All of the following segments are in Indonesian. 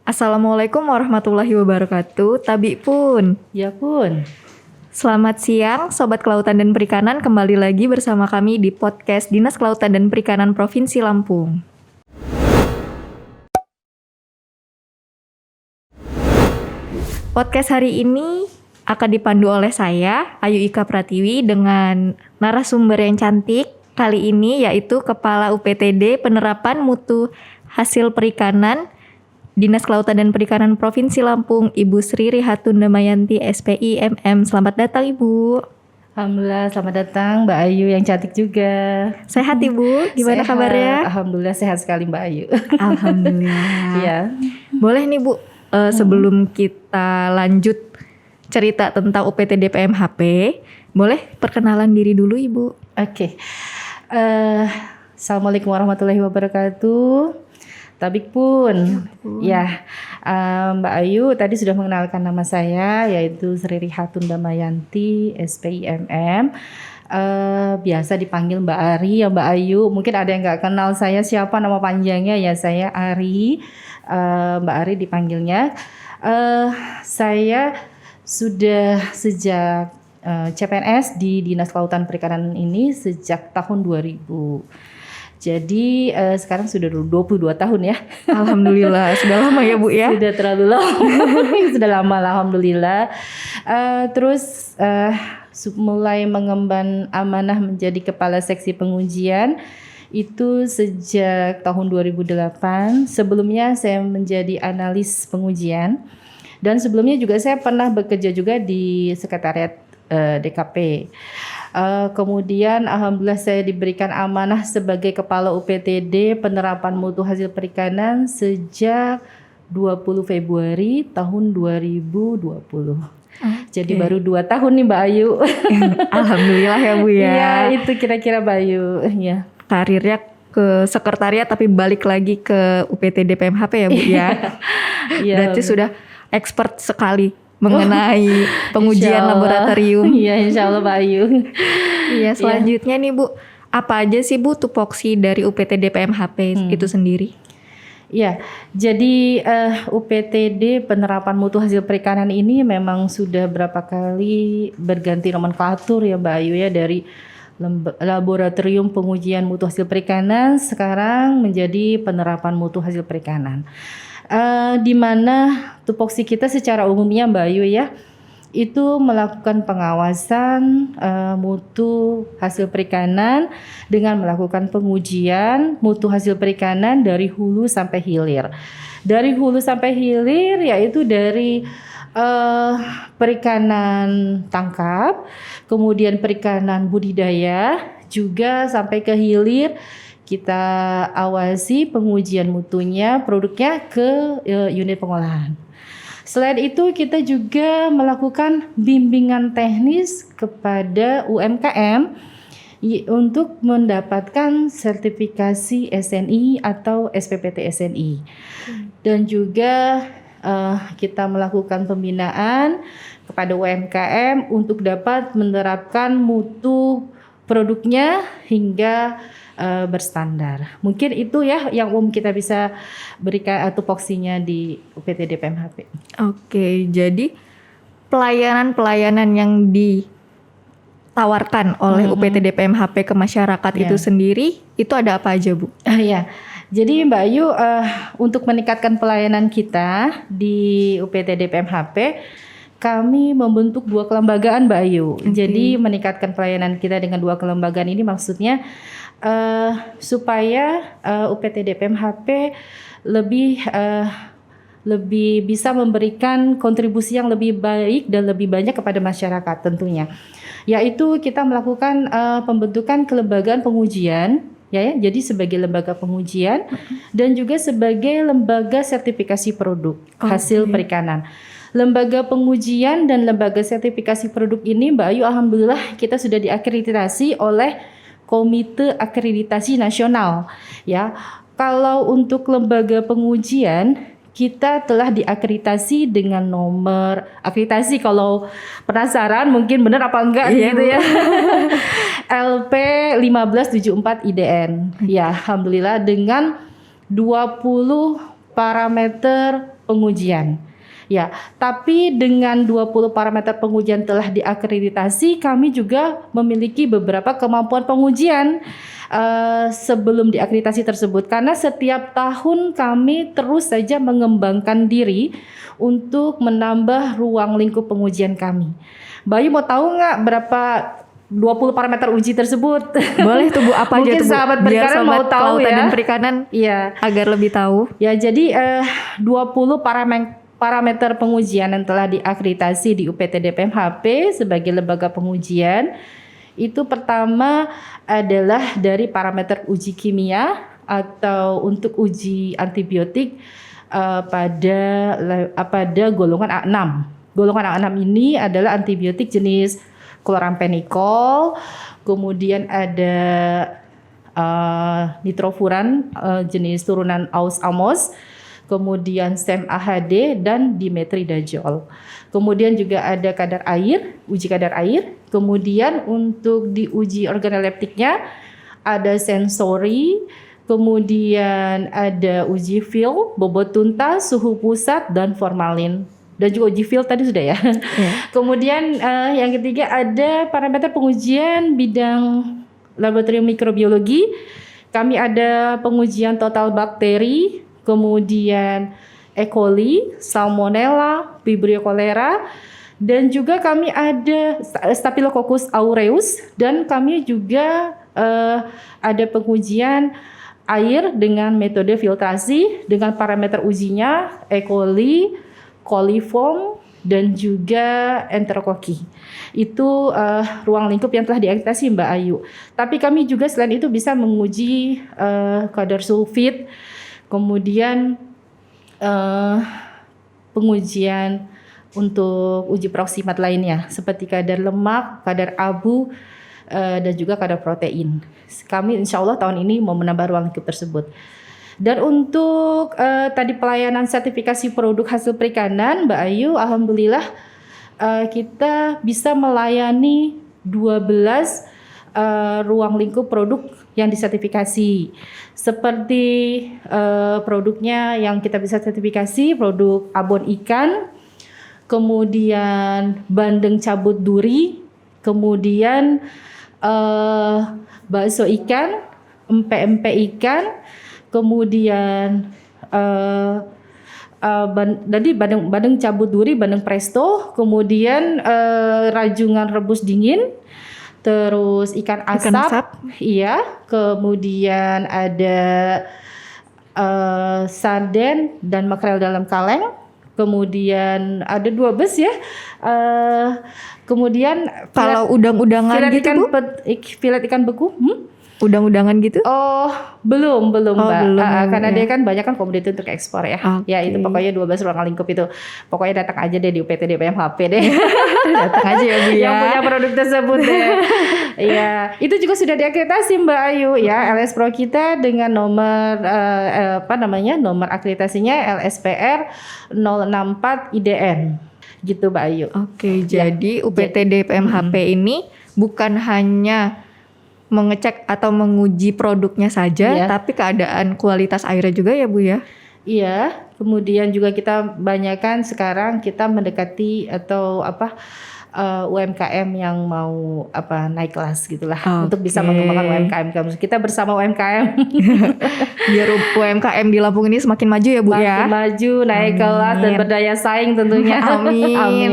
Assalamualaikum warahmatullahi wabarakatuh. Tabi pun. Ya pun. Selamat siang Sobat Kelautan dan Perikanan, kembali lagi bersama kami di podcast Dinas Kelautan dan Perikanan Provinsi Lampung. Podcast hari ini akan dipandu oleh saya, Ayu Ika Pratiwi, dengan narasumber yang cantik kali ini, yaitu Kepala UPTD Penerapan Mutu Hasil Perikanan Dinas Kelautan dan Perikanan Provinsi Lampung, Ibu Sri Rihatun Damayanti, SPI MM. Selamat datang, Ibu. Alhamdulillah, selamat datang Mbak Ayu yang cantik juga. Sehat, Ibu? Gimana Sehat. Kabarnya? Alhamdulillah sehat sekali Mbak Ayu. Alhamdulillah. Iya. Boleh nih, Bu, sebelum kita lanjut cerita tentang UPTD PMHP, boleh perkenalan diri dulu, Ibu? Oke. Assalamualaikum warahmatullahi wabarakatuh. Tabik pun, ya Mbak Ayu tadi sudah mengenalkan nama saya, yaitu Sri Rihatun Damayanti, SPIMM. Biasa dipanggil Mbak Ari ya Mbak Ayu. Mungkin ada yang nggak kenal saya siapa nama panjangnya, ya saya Ari. Mbak Ari dipanggilnya. Saya sudah sejak CPNS di Dinas Kelautan Perikanan ini sejak tahun 2000. Jadi sekarang sudah 22 tahun ya. Alhamdulillah, sudah lama ya Bu ya. Sudah terlalu lama. Sudah lama alhamdulillah. Terus mulai mengemban amanah menjadi kepala seksi pengujian itu sejak tahun 2008. Sebelumnya saya menjadi analis pengujian. Dan sebelumnya juga saya pernah bekerja juga di sekretariat DKP. Kemudian alhamdulillah saya diberikan amanah sebagai kepala UPTD Penerapan Mutu Hasil Perikanan sejak 20 Februari tahun 2020. Jadi baru 2 tahun nih Mbak Ayu. Alhamdulillah ya Bu ya. Iya, itu kira-kira Mbak Ayu ya. Karirnya ke sekretariat tapi balik lagi ke UPTD PMHP ya Bu ya. Berarti sudah expert sekali mengenai pengujian laboratorium. Iya, insya Allah Mbak Ayu. Iya, selanjutnya nih Bu, apa aja sih Bu tupoksi dari UPTD PMHP itu sendiri? Ya, jadi UPTD Penerapan Mutu Hasil Perikanan ini memang sudah berapa kali berganti nomenklatur ya Mbak Ayu ya, dari Laboratorium Pengujian Mutu Hasil Perikanan sekarang menjadi Penerapan Mutu Hasil Perikanan. Di mana tupoksi kita secara umumnya Mbak Ayu ya, itu melakukan pengawasan mutu hasil perikanan dengan melakukan pengujian mutu hasil perikanan dari hulu sampai hilir. Dari hulu sampai hilir yaitu dari perikanan tangkap, kemudian perikanan budidaya, juga sampai ke hilir. Kita awasi pengujian mutunya, produknya ke unit pengolahan. Selain itu kita juga melakukan bimbingan teknis kepada UMKM untuk mendapatkan sertifikasi SNI atau SPPT SNI. Dan juga kita melakukan pembinaan kepada UMKM untuk dapat menerapkan mutu produknya hingga berstandar. Mungkin itu ya yang kita bisa berikan tupoksinya di UPTD PMHP. Oke, jadi pelayanan-pelayanan yang ditawarkan oleh UPTD PMHP ke masyarakat itu sendiri, itu ada apa aja Bu? Ya, jadi Mbak Ayu untuk meningkatkan pelayanan kita di UPTD PMHP, kami membentuk 2 kelembagaan Mbak Ayu. Jadi meningkatkan pelayanan kita dengan 2 kelembagaan ini maksudnya supaya UPTD PMHP lebih bisa memberikan kontribusi yang lebih baik dan lebih banyak kepada masyarakat tentunya. Yaitu kita melakukan pembentukan kelembagaan pengujian ya, jadi sebagai lembaga pengujian dan juga sebagai lembaga sertifikasi produk hasil perikanan. Lembaga pengujian dan lembaga sertifikasi produk ini Mbak Ayu alhamdulillah kita sudah diakreditasi oleh Komite Akreditasi Nasional ya. Kalau untuk lembaga pengujian kita telah diakreditasi dengan nomor akreditasi, kalau penasaran mungkin benar apa enggak gitu ya. LP 1574 IDN. Ya, alhamdulillah dengan 20 parameter pengujian. Ya, tapi dengan 20 parameter pengujian telah diakreditasi, kami juga memiliki beberapa kemampuan pengujian sebelum diakreditasi tersebut. Karena setiap tahun kami terus saja mengembangkan diri untuk menambah ruang lingkup pengujian kami. Bayu mau tahu nggak berapa 20 parameter uji tersebut? Boleh tuh Bu, apa aja Mungkin tuh Bu? sahabat Biar perikanan sobat mau tahu kelautan ya. dan perikanan agar lebih tahu. Ya, jadi 20 parameter pengujian yang telah diakreditasi di UPTD PMHP sebagai lembaga pengujian. Itu pertama adalah dari parameter uji kimia atau untuk uji antibiotik pada golongan A6. Golongan A6 ini adalah antibiotik jenis chloramphenicol, kemudian ada nitrofuran jenis turunan Aus-Amos, kemudian SEM-AHD dan dimetridazole. Kemudian juga ada kadar air, uji kadar air. Kemudian untuk diuji organoleptiknya ada sensori, kemudian ada uji feel, bobot tuntas, suhu pusat dan formalin. Dan juga uji feel tadi sudah ya. Kemudian yang ketiga ada parameter pengujian bidang laboratorium mikrobiologi. Kami ada pengujian total bakteri, kemudian E. coli, Salmonella, Vibrio cholera, dan juga kami ada Staphylococcus aureus, dan kami juga ada pengujian air dengan metode filtrasi dengan parameter ujinya E. coli, coliform, dan juga enterokoki. Itu ruang lingkup yang telah diakreditasi Mbak Ayu. Tapi kami juga selain itu bisa menguji kadar sulfit, kemudian pengujian untuk uji proksimat lainnya seperti kadar lemak, kadar abu, dan juga kadar protein. Kami insya Allah tahun ini mau menambah ruang lingkup tersebut. Dan untuk tadi pelayanan sertifikasi produk hasil perikanan Mbak Ayu, alhamdulillah kita bisa melayani 12 ruang lingkup produk yang disertifikasi. Seperti produknya yang kita bisa sertifikasi, produk abon ikan, kemudian bandeng cabut duri, kemudian bakso ikan, empe-empe ikan, kemudian tadi bandeng cabut duri, bandeng presto, kemudian rajungan rebus dingin, terus ikan asap, iya, kemudian ada sarden dan makrel dalam kaleng, kemudian ada 2 bus ya, kemudian kalau udang-udangan gitu Bu? Filet ikan beku, Udang-udangan gitu? Oh, belum Mbak. Belum, karena ya. dia kan banyak kan komoditi untuk ekspor ya. Ya itu pokoknya 12 ruang lingkup itu. Pokoknya datang aja deh di UPTD PMHP deh. Datang aja ya Bu ya. Yang punya produk tersebut deh. Ya, itu juga sudah diakreditasi Mbak Ayu ya. LS Pro kita dengan nomor nomor akreditasinya LSPR 064 IDN. Gitu Mbak Ayu. Oke, jadi UPTD PMHP ini bukan hanya mengecek atau menguji produknya saja, tapi keadaan kualitas airnya juga ya Bu ya? Iya, kemudian juga kita banyakkan sekarang kita mendekati atau UMKM yang mau naik kelas gitulah untuk bisa mengembangkan UMKM. Kita bersama UMKM. Biar UMKM di Lampung ini semakin maju ya Bu ya. Semakin maju, naik kelas dan berdaya saing tentunya. Amin.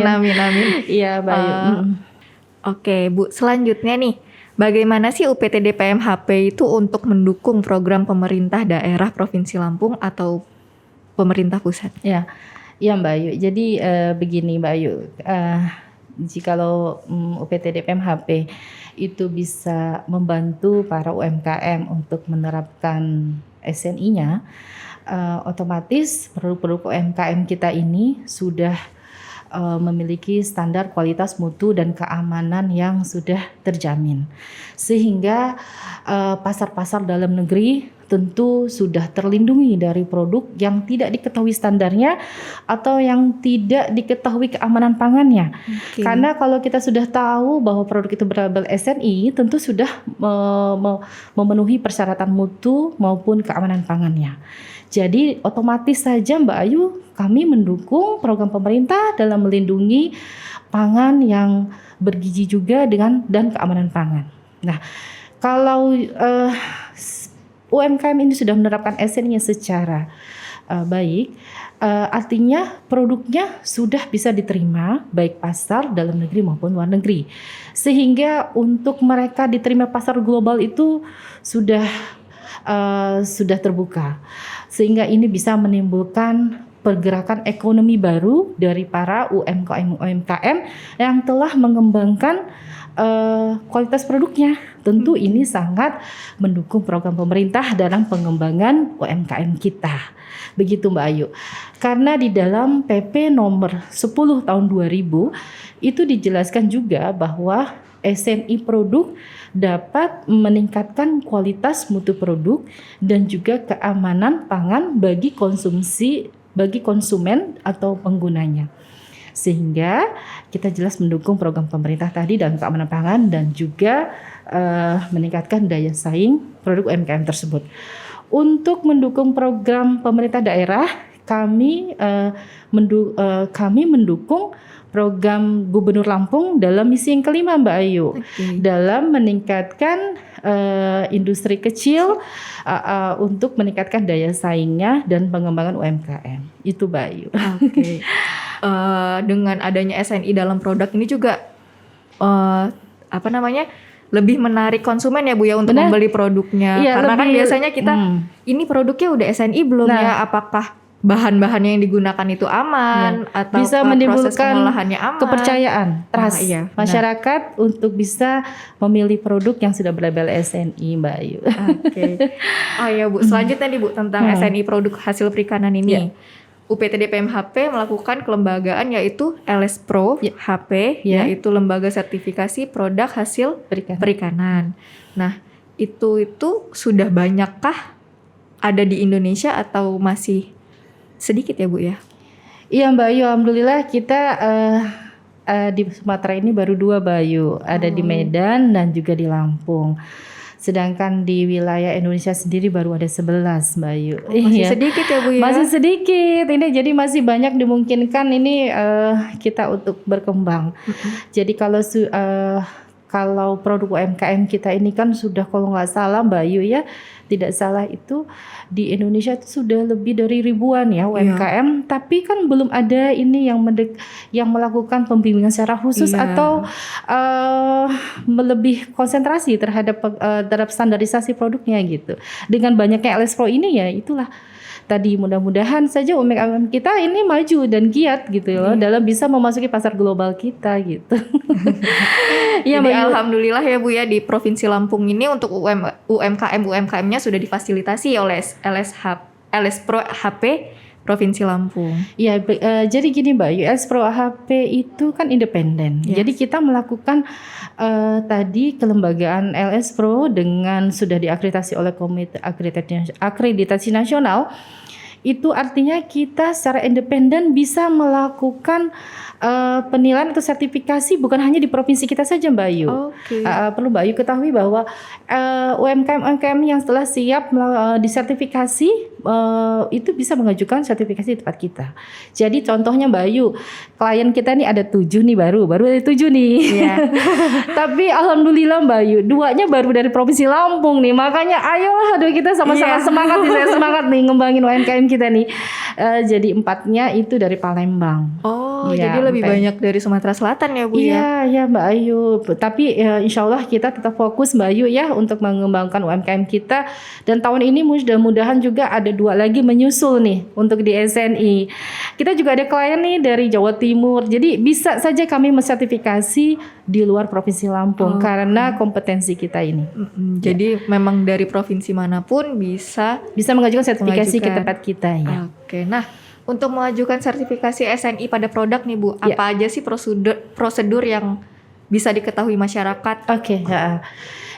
Iya, baik. Oke Bu, selanjutnya nih. Bagaimana sih UPTD PMHP itu untuk mendukung program pemerintah daerah Provinsi Lampung atau pemerintah pusat? Ya Mbak Ayu. Jadi begini Mbak Ayu, jikalau UPTD PMHP itu bisa membantu para UMKM untuk menerapkan SNI-nya, otomatis produk-produk UMKM kita ini sudah memiliki standar kualitas mutu dan keamanan yang sudah terjamin, sehingga pasar-pasar dalam negeri tentu sudah terlindungi dari produk yang tidak diketahui standarnya atau yang tidak diketahui keamanan pangannya. Karena kalau kita sudah tahu bahwa produk itu berlabel SNI, tentu sudah memenuhi persyaratan mutu maupun keamanan pangannya. Jadi otomatis saja Mbak Ayu, kami mendukung program pemerintah dalam melindungi pangan yang bergizi juga dan keamanan pangan. Nah, kalau UMKM ini sudah menerapkan SNI secara baik, artinya produknya sudah bisa diterima baik pasar dalam negeri maupun luar negeri. Sehingga untuk mereka diterima pasar global itu sudah terbuka. Sehingga ini bisa menimbulkan pergerakan ekonomi baru dari para UMKM yang telah mengembangkan kualitas produknya. Tentu ini sangat mendukung program pemerintah dalam pengembangan UMKM kita. Begitu Mbak Ayu. Karena di dalam PP nomor 10 tahun 2000 itu dijelaskan juga bahwa SNI produk dapat meningkatkan kualitas mutu produk dan juga keamanan pangan bagi konsumen atau penggunanya. Sehingga kita jelas mendukung program pemerintah tadi dalam keamanan pangan dan juga meningkatkan daya saing produk UMKM tersebut. Untuk mendukung program pemerintah daerah, kami mendukung program Gubernur Lampung dalam misi yang kelima Mbak Ayu, dalam meningkatkan industri kecil untuk meningkatkan daya saingnya dan pengembangan UMKM. Itu Mbak Ayu. Dengan adanya SNI dalam produk ini juga lebih menarik konsumen ya Bu ya untuk membeli produknya. Iya, karena kan biasanya kita ini produknya udah SNI belum ya, apakah bahan-bahan yang digunakan itu aman atau bisa proses menimbulkan pengolahannya aman, kepercayaan trust masyarakat untuk bisa memilih produk yang sudah berlabel SNI Mbak Ayu. Oh ya Bu, selanjutnya nih Bu tentang SNI produk hasil perikanan ini. UPTD PMHP melakukan kelembagaan yaitu LSPRO HP, yaitu lembaga sertifikasi produk hasil perikanan. Nah, itu sudah banyakkah ada di Indonesia atau masih sedikit ya Bu ya? Iya Mbak Ayu, alhamdulillah kita di Sumatera ini baru 2 Mbak Ayu, ada di Medan dan juga di Lampung. Sedangkan di wilayah Indonesia sendiri baru ada 11 Mbak Ayu. Masih sedikit ya Bu ya? Masih sedikit, ini jadi masih banyak dimungkinkan ini kita untuk berkembang. Jadi kalau produk UMKM kita ini kan sudah kalau nggak salah Mbak Ayu ya, tidak salah itu di Indonesia itu sudah lebih dari ribuan ya UMKM, tapi kan belum ada ini yang melakukan pembimbingan secara khusus atau lebih konsentrasi terhadap standarisasi produknya gitu. Dengan banyaknya LSPRO ini ya itulah tadi mudah-mudahan saja UMKM kita ini maju dan giat gitu loh dalam bisa memasuki pasar global kita gitu. Jadi alhamdulillah ya Bu ya di Provinsi Lampung ini untuk UMKM-nya sudah difasilitasi oleh LSPRO HP Provinsi Lampung. Iya, jadi gini Mbak, LSPRO HP itu kan independen. Jadi kita melakukan tadi kelembagaan LSPRO dengan sudah diakreditasi oleh Komite Akreditasi Nasional. Itu artinya kita secara independen bisa melakukan penilaian atau sertifikasi bukan hanya di provinsi kita saja Mbak Ayu. Perlu Mbak Ayu ketahui bahwa UMKM yang setelah siap disertifikasi itu bisa mengajukan sertifikasi di tempat kita. Jadi contohnya Mbak Ayu, klien kita nih ada 7 nih baru ada 7 nih. Tapi alhamdulillah Mbak Ayu, 2-nya baru dari Provinsi Lampung nih. Makanya ayolah kita sama-sama semangat nih, saya semangat nih ngembangin UMKM kita nih. Jadi 4-nya itu dari Palembang. Jadi lebih banyak dari Sumatera Selatan ya Bu ya? Iya Mbak Ayu. Tapi insya Allah kita tetap fokus Mbak Ayu ya untuk mengembangkan UMKM kita. Dan tahun ini mudah-mudahan juga ada 2 lagi menyusul nih untuk di SNI. Kita juga ada klien nih dari Jawa Timur. Jadi bisa saja kami mensertifikasi di luar Provinsi Lampung karena kompetensi kita ini. Jadi memang dari provinsi manapun bisa mengajukan sertifikasi ke tempat kita ya. Nah, untuk mengajukan sertifikasi SNI pada produk nih Bu, apa aja sih prosedur yang bisa diketahui masyarakat?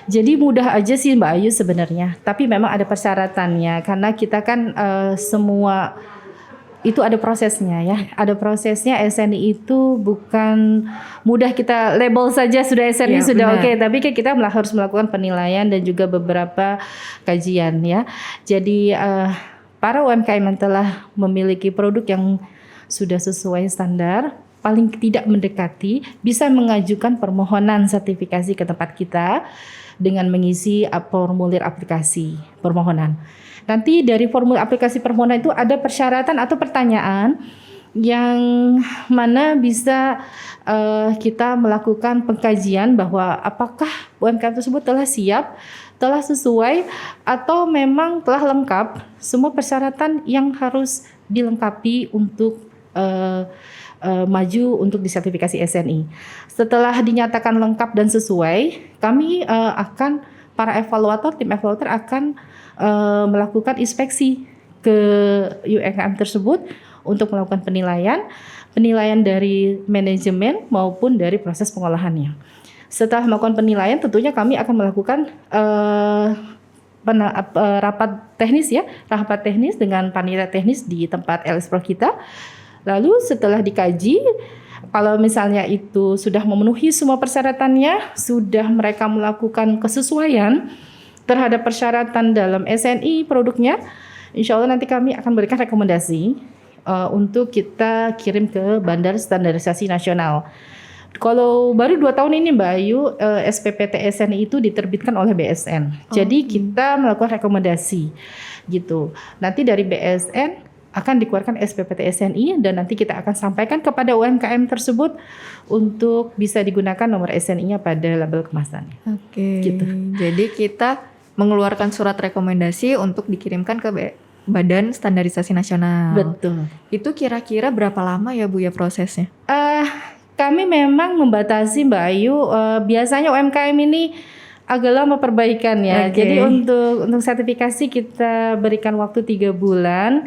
Jadi mudah aja sih Mbak Ayu sebenarnya, tapi memang ada persyaratannya karena kita kan semua itu ada prosesnya ya. Ada prosesnya. SNI itu bukan mudah kita label saja sudah SNI Ya, sudah benar. oke, tapi kan kita harus melakukan penilaian dan juga beberapa kajian ya. Jadi para UMKM yang telah memiliki produk yang sudah sesuai standar, paling tidak mendekati, bisa mengajukan permohonan sertifikasi ke tempat kita dengan mengisi formulir aplikasi permohonan. Nanti dari formulir aplikasi permohonan itu ada persyaratan atau pertanyaan yang mana bisa kita melakukan pengkajian bahwa apakah UMKM tersebut telah siap, telah sesuai, atau memang telah lengkap semua persyaratan yang harus dilengkapi untuk maju untuk disertifikasi SNI. Setelah dinyatakan lengkap dan sesuai, kami akan para evaluator, tim evaluator akan melakukan inspeksi ke UMKM tersebut untuk melakukan penilaian dari manajemen maupun dari proses pengolahannya. Setelah melakukan penilaian, tentunya kami akan melakukan rapat teknis dengan panitia teknis di tempat LS Pro kita. Lalu setelah dikaji, kalau misalnya itu sudah memenuhi semua persyaratannya, sudah mereka melakukan kesesuaian terhadap persyaratan dalam SNI produknya, insya Allah nanti kami akan berikan rekomendasi untuk kita kirim ke Bandar Standarisasi Nasional. Kalau baru 2 tahun ini Mbak Ayu, SPPT SNI itu diterbitkan oleh BSN. Jadi kita melakukan rekomendasi gitu. Nanti dari BSN akan dikeluarkan SPPT SNI dan nanti kita akan sampaikan kepada UMKM tersebut untuk bisa digunakan nomor SNI-nya pada label kemasan. Oke. Gitu. Jadi kita mengeluarkan surat rekomendasi untuk dikirimkan ke Badan Standarisasi Nasional. Betul. Itu kira-kira berapa lama ya Bu ya prosesnya? Kami memang membatasi Mbak Ayu, biasanya UMKM ini agak lama perbaikan ya. Oke. Jadi untuk sertifikasi kita berikan waktu 3 bulan.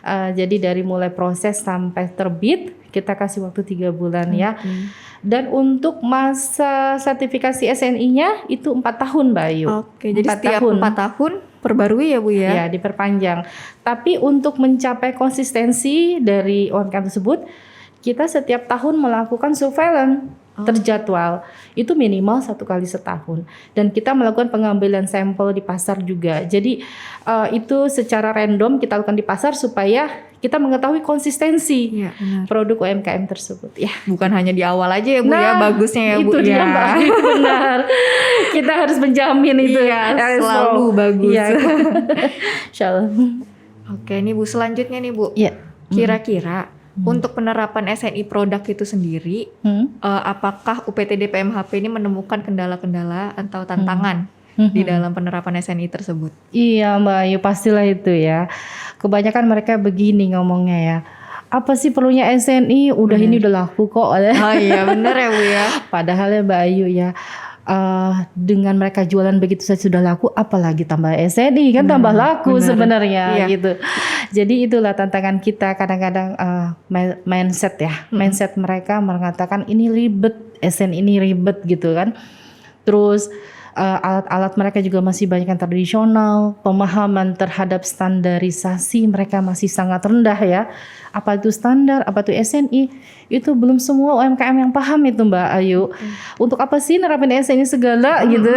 Jadi dari mulai proses sampai terbit kita kasih waktu 3 bulan ya. Dan untuk masa sertifikasi SNI-nya itu 4 tahun Mbak Ayu. Oke, jadi 4 setiap tahun. 4 tahun perbarui ya Bu ya? Ya, diperpanjang. Tapi untuk mencapai konsistensi dari UMKM tersebut, kita setiap tahun melakukan surveillance terjadwal. Itu minimal 1 kali setahun. Dan kita melakukan pengambilan sampel di pasar juga. Jadi itu secara random kita lakukan di pasar supaya kita mengetahui konsistensi Iya, benar. produk UMKM tersebut. Ya. Bukan hanya di awal aja ya Bu ya, bagusnya ya Bu itu dia, ya. Mbak Ayu, benar. Kita harus menjamin itu Iya, ya. selalu bagus. Iya. Insyaallah. Oke, nih Bu, selanjutnya nih Bu. Iya. Kira-kira untuk penerapan SNI produk itu sendiri, apakah UPTD PMHP ini menemukan kendala-kendala atau tantangan di dalam penerapan SNI tersebut? Iya Mbak Ayu, pastilah itu ya. Kebanyakan mereka begini ngomongnya ya. Apa sih perlunya SNI? Udah ini udah laku kok. Oh iya bener ya Bu ya. Padahal ya Mbak Ayu ya, dengan mereka jualan begitu saja sudah laku, apalagi tambah SNI kan tambah laku bener. sebenarnya Iya. gitu. Jadi itulah tantangan kita kadang-kadang mindset ya. Mindset mereka mengatakan ini ribet, SNI ini ribet gitu kan. Terus alat-alat mereka juga masih banyak yang tradisional, pemahaman terhadap standarisasi mereka masih sangat rendah ya. Apa itu standar, apa itu SNI, itu belum semua UMKM yang paham itu Mbak Ayu. Untuk apa sih nerapin SNI segala gitu.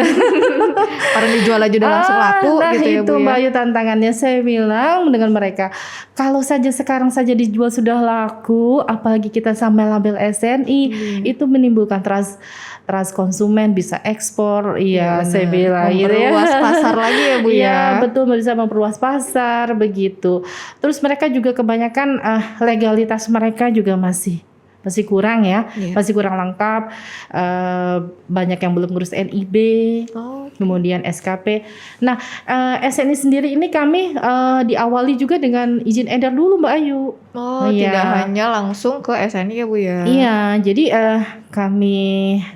Karena dijual aja udah langsung laku Nah gitu ya itu Bu Mbak ya. Ayu tantangannya. Saya bilang dengan mereka, kalau saja sekarang saja dijual sudah laku, apalagi kita sampai label SNI, itu menimbulkan trust konsumen, bisa ekspor. Iya, benar. saya bilang gitu ya. Memperluas pasar lagi ya Bu Iya, ya. betul, bisa memperluas pasar begitu. Terus mereka juga kebanyakan legalitas mereka juga masih kurang ya, Iya. masih kurang lengkap. Banyak yang belum ngurus NIB, kemudian SKP. Nah, SNI sendiri ini kami diawali juga dengan izin edar dulu Mbak Ayu. Oh, Iya. tidak hanya langsung ke SNI ya Bu ya. Iya, jadi kami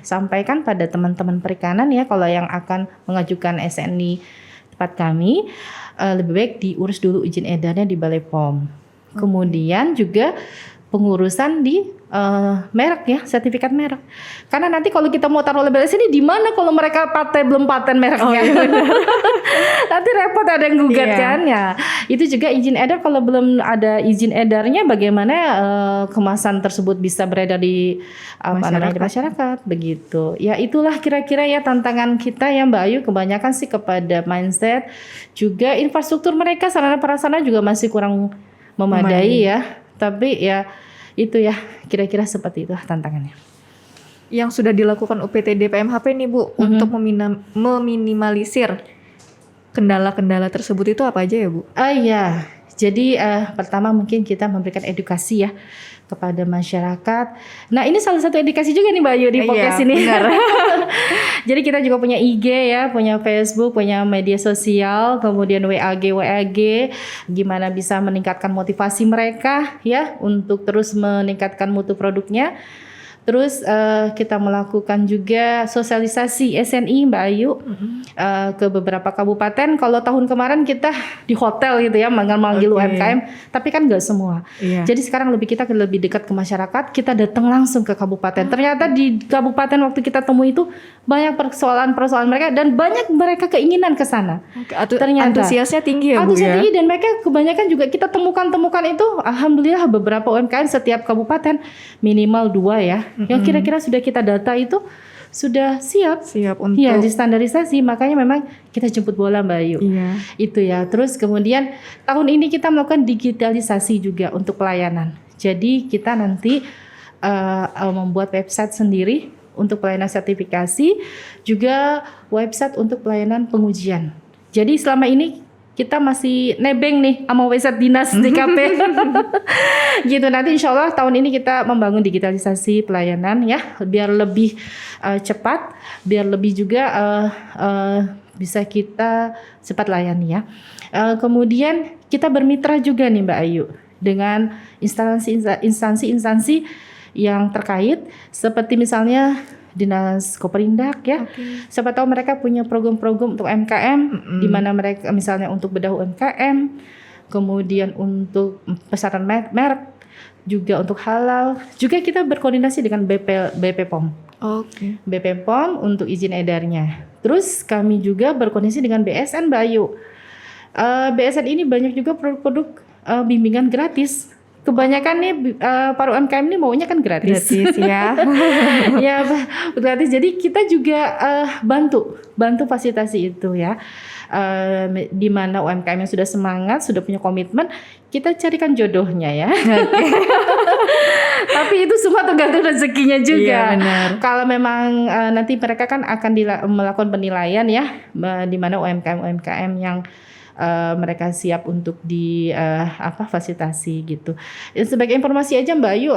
sampaikan pada teman-teman perikanan ya, kalau yang akan mengajukan SNI tempat kami, lebih baik diurus dulu izin edarnya di Balai POM. Kemudian juga pengurusan di merek ya, sertifikat merek. Karena nanti kalau kita mau taruh label SNI di mana kalau mereka belum paten mereknya. Nanti repot ada yang gugat kan ya. Itu juga izin edar, kalau belum ada izin edarnya bagaimana kemasan tersebut bisa beredar di masyarakat begitu. Ya itulah kira-kira ya tantangan kita ya Mbak Ayu, kebanyakan sih kepada mindset, juga infrastruktur mereka, sarana prasarana juga masih kurang memadai ya. Tapi ya itu ya kira-kira seperti itu tantangannya. Yang sudah dilakukan UPTD PMHP nih Bu untuk meminimalisir kendala-kendala tersebut itu apa aja ya Bu? Iya, jadi pertama mungkin kita memberikan edukasi ya kepada masyarakat. Nah ini salah satu edukasi juga nih Mbak Ayu di podcast ini. Jadi kita juga punya IG ya, punya Facebook, punya media sosial, kemudian WAG, gimana bisa meningkatkan motivasi mereka ya untuk terus meningkatkan mutu produknya. Terus kita melakukan juga sosialisasi SNI Mbak Ayu ke beberapa kabupaten. Kalau tahun kemarin kita di hotel gitu ya, manggil UMKM, tapi kan nggak semua. Jadi sekarang kita lebih dekat ke masyarakat, kita datang langsung ke kabupaten. Ternyata di kabupaten waktu kita temui itu banyak persoalan mereka dan banyak mereka keinginan ke sana. Ternyata antusiasnya tinggi ya Bu ya. Tinggi, dan mereka kebanyakan juga kita temukan itu, alhamdulillah beberapa UMKM setiap kabupaten minimal 2 ya. Yang kira-kira sudah kita data itu sudah siap untuk distandarisasi, makanya memang kita jemput bola Mbak Ayu. Itu ya. Terus kemudian tahun ini kita melakukan digitalisasi juga untuk pelayanan. Jadi kita nanti membuat website sendiri untuk pelayanan sertifikasi, juga website untuk pelayanan pengujian. Jadi selama ini kita masih nebeng nih sama website dinas DKP. Gitu, nanti insya Allah tahun ini kita membangun digitalisasi pelayanan ya, biar lebih cepat, biar lebih juga bisa kita cepat layani ya. Kemudian kita bermitra juga nih Mbak Ayu dengan instansi yang terkait, seperti misalnya Dinas Koperindak ya. Siapa tahu mereka punya program-program untuk UMKM, di mana mereka misalnya untuk bedah UMKM, kemudian untuk persyaratan merek, juga untuk halal. Juga kita berkoordinasi dengan BP POM. BP POM untuk izin edarnya. Terus kami juga berkoordinasi dengan BSN Mbak Ayu. BSN ini banyak juga produk-produk bimbingan gratis. Kebanyakan nih para UMKM ini maunya kan gratis ya. Ya gratis. Jadi kita juga bantu fasilitasi itu ya. Di mana UMKM yang sudah semangat, sudah punya komitmen, kita carikan jodohnya ya. Tapi itu semua tergantung rezekinya juga. Kalau memang nanti mereka kan akan melakukan penilaian ya, di mana UMKM yang mereka siap untuk fasilitasi gitu. Sebagai informasi aja Mbak Ayu,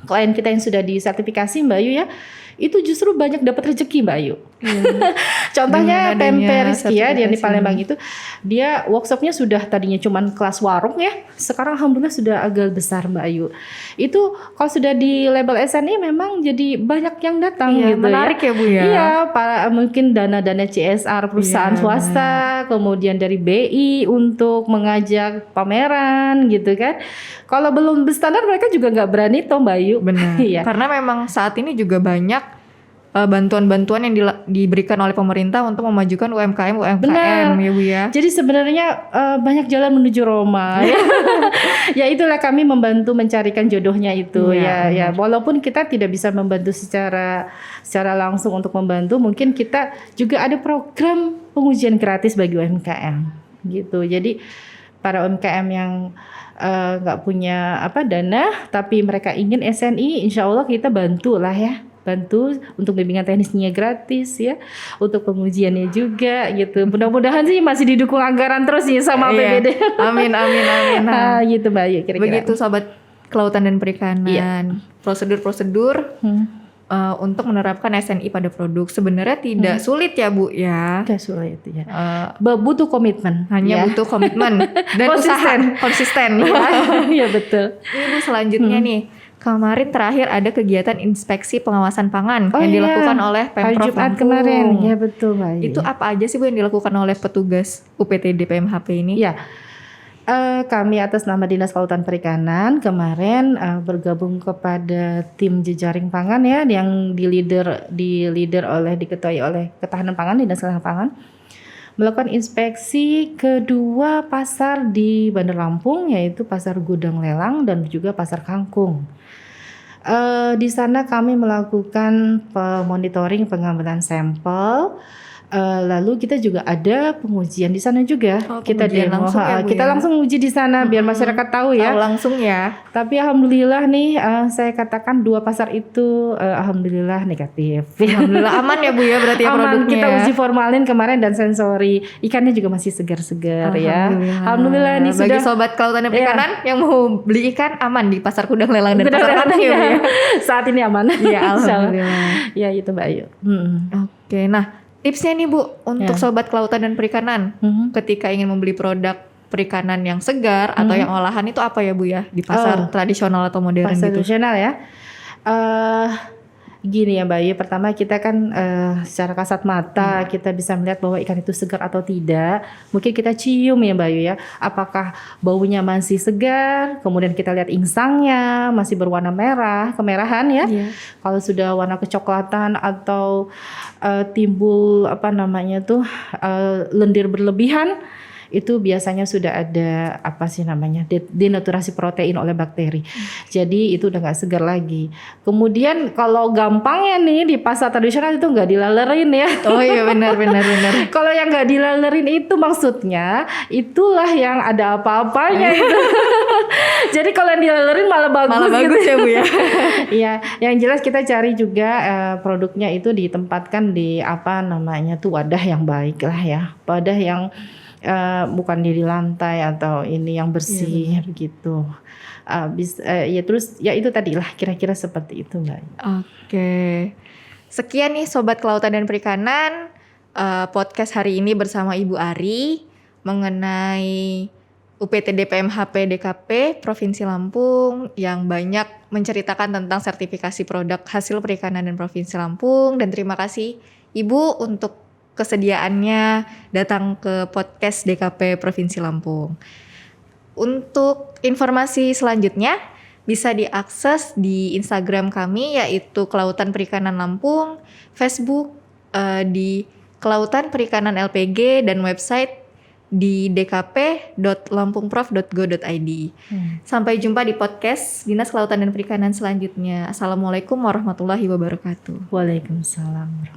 klien kita yang sudah disertifikasi Mbak Ayu ya, itu justru banyak dapat rezeki Mbak Ayu. Contohnya PMP Rizky ya, dia di Palembang itu, dia workshopnya sudah tadinya cuman kelas warung ya, sekarang alhamdulillah sudah agak besar Mbak Ayu. Itu kalau sudah di label SNI memang jadi banyak yang datang gitu menarik ya Bu ya. Iya, mungkin dana-dana CSR perusahaan swasta, kemudian dari BI untuk mengajak pameran gitu kan. Kalau belum berstandar mereka juga nggak berani toh Mbak Ayu. Benar. Karena memang saat ini juga banyak bantuan-bantuan yang diberikan oleh pemerintah untuk memajukan UMKM ya Bu ya. Jadi sebenarnya banyak jalan menuju Roma. Ya itulah kami membantu mencarikan jodohnya itu ya. Walaupun kita tidak bisa membantu secara langsung untuk membantu, mungkin kita juga ada program pengujian gratis bagi UMKM gitu. Jadi para UMKM yang nggak punya dana tapi mereka ingin SNI, insya Allah kita bantu lah ya. Bantu untuk bimbingan teknisnya gratis ya, untuk pengujiannya juga gitu. Mudah-mudahan sih masih didukung anggaran terus ya sama APBD. Amin. Gitu Mbak Ayu kira-kira. Begitu Sobat Kelautan dan Perikanan. Prosedur-prosedur untuk menerapkan SNI pada produk sebenarnya tidak sulit ya Bu ya. Tidak sulit ya. Butuh komitmen. Hanya butuh komitmen dan konsisten ya. Iya betul. Ini Bu selanjutnya nih. Kemarin terakhir ada kegiatan inspeksi pengawasan pangan yang dilakukan oleh Pemprov Lampung kemarin. Ya betul Mbak. Itu apa aja sih Bu yang dilakukan oleh petugas UPTD PMHP ini? Ya. Kami atas nama Dinas Kelautan Perikanan kemarin bergabung kepada tim jejaring pangan ya, yang diketuai oleh Ketahanan Pangan, Dinas Ketahanan Pangan, melakukan inspeksi kedua pasar di Bandar Lampung, yaitu Pasar Gudang Lelang dan juga Pasar Kangkung. Di sana kami melakukan monitoring pengambilan sampel. Lalu kita juga ada pengujian di sana juga. Kita demo, langsung ya, Bu, kita ya? langsung uji di sana biar masyarakat tahu ya. Tahu langsung ya. Tapi alhamdulillah nih, saya katakan 2 pasar itu alhamdulillah negatif. Alhamdulillah aman ya Bu ya, berarti ya Aman, produknya. kita uji formalin kemarin dan sensori. Ikannya juga masih segar-segar ya. Alhamdulillah nih Bagi sudah. sobat kelautan dan perikanan yang mau beli ikan aman di Pasar Gudang Lelang dan Pasar Kangkung ya Bu ya. Saat ini aman. Iya, Insyaallah. alhamdulillah. Ya itu Mbak Ayu. Oke, nah tipsnya nih Bu untuk Ya. sobat kelautan dan perikanan ketika ingin membeli produk perikanan yang segar atau yang olahan itu apa ya Bu ya di pasar tradisional atau modern Pasar gitu? tradisional ya. Gini ya Mbak Ayu, pertama kita kan secara kasat mata kita bisa melihat bahwa ikan itu segar atau tidak. Mungkin kita cium ya Mbak Ayu ya, apakah baunya masih segar, kemudian kita lihat insangnya masih berwarna merah, kemerahan ya. Iya. Kalau sudah warna kecoklatan atau timbul lendir berlebihan, itu biasanya sudah ada denaturasi protein oleh bakteri. Jadi itu udah nggak segar lagi. Kemudian kalau gampangnya nih di pasar tradisional itu nggak dilalerin ya. Oh iya benar. Kalau yang nggak dilalerin itu maksudnya itulah yang ada apa-apanya itu. Jadi kalau yang dilalerin malah bagus. Malah bagus ya Bu ya. Iya, yang jelas kita cari juga produknya itu ditempatkan di wadah yang baik lah ya, wadah yang bukan di lantai atau ini yang bersih begitu. Terus ya itu tadi lah kira-kira seperti itu Mbak. Oke. Sekian nih sobat kelautan dan perikanan, podcast hari ini bersama Ibu Ari mengenai UPTD PMHP DKP Provinsi Lampung yang banyak menceritakan tentang sertifikasi produk hasil perikanan dan Provinsi Lampung, dan terima kasih Ibu untuk kesediaannya datang ke podcast DKP Provinsi Lampung. Untuk informasi selanjutnya bisa diakses di Instagram kami yaitu Kelautan Perikanan Lampung, Facebook di Kelautan Perikanan LPG, dan website di dkp.lampungprof.go.id. Sampai jumpa di podcast Dinas Kelautan dan Perikanan selanjutnya. Assalamualaikum warahmatullahi wabarakatuh. Waalaikumsalam.